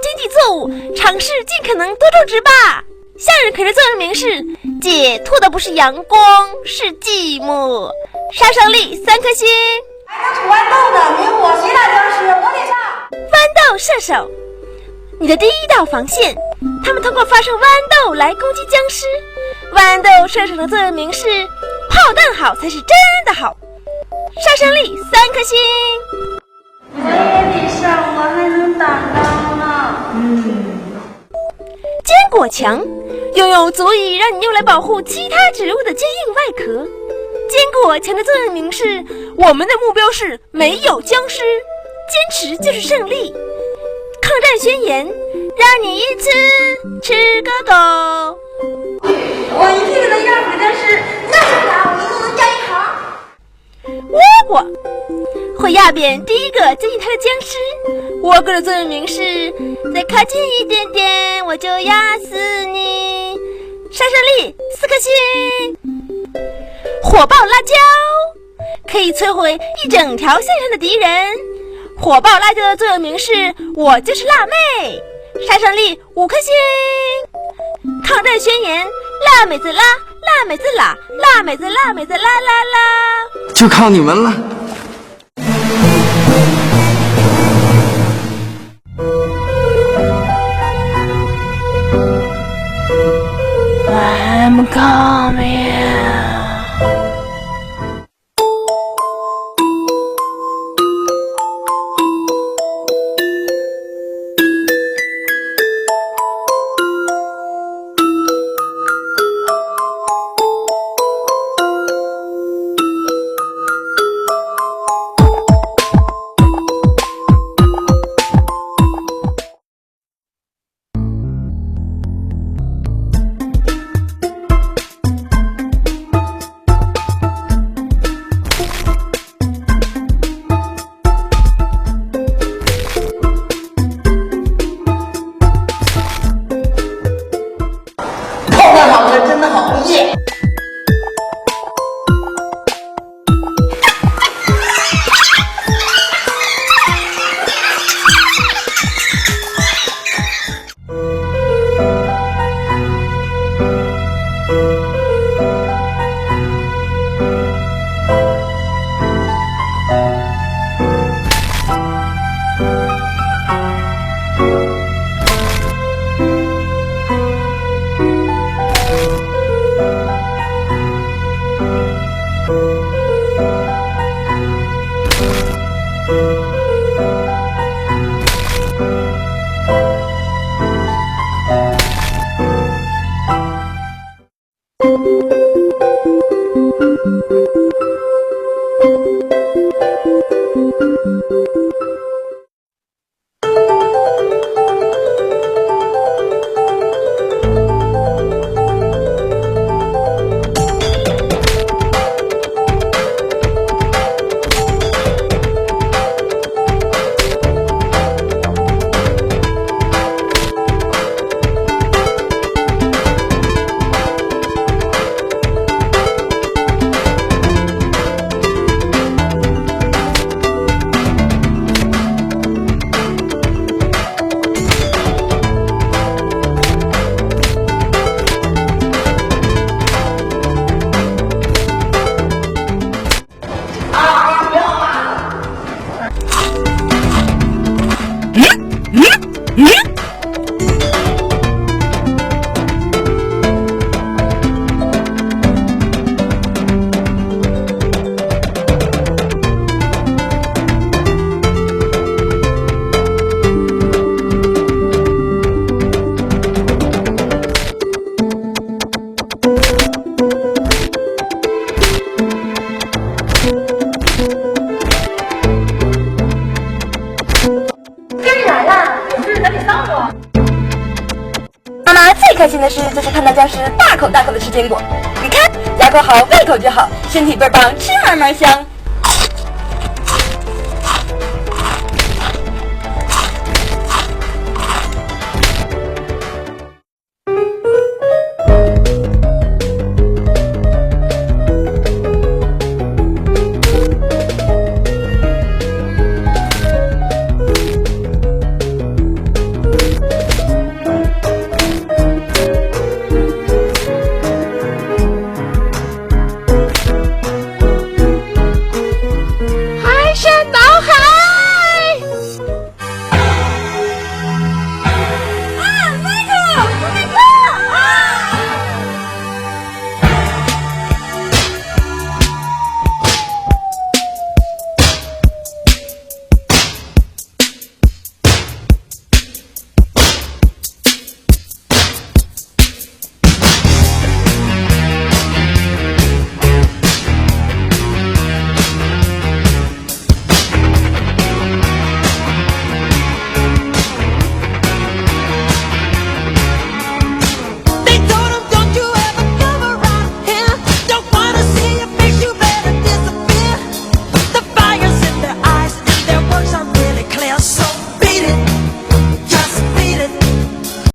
经济作物，尝试尽可能多种植吧。向日葵的作用明示，解脱的不是阳光，是寂寞。杀伤力3颗星。还能出豌豆的，名我谁大僵尸，我得上。豌豆射手，你的第一道防线，他们通过发射豌豆来攻击僵尸。豌豆射手的作用明示，炮弹好才是真的好。杀伤力3颗星。我也得上，我还能打仗呢。坚果墙，拥有足以让你用来保护其他植物的坚硬外壳。坚果墙的作用明示，我们的目标是没有僵尸，坚持就是胜利。抗战宣言，让你一吃个够。我一定能让你的是，那是啥？我一定能干一行。倭瓜会压扁第一个接近它的僵尸。倭瓜的作用明示，再靠近一点点，我就压死你。杀伤力4颗星。火爆辣椒可以摧毁一整条线上的敌人。火爆辣椒的作用明示，我就是辣妹。杀伤力5颗星。抗战宣言，辣妹子辣，辣妹子辣，辣妹子辣妹子辣啦啦，就靠你们了。I'm coming。最开心的事就是看到僵尸大口大口的吃坚果，你看牙口好胃口就好，身体倍儿棒，吃嘛嘛香。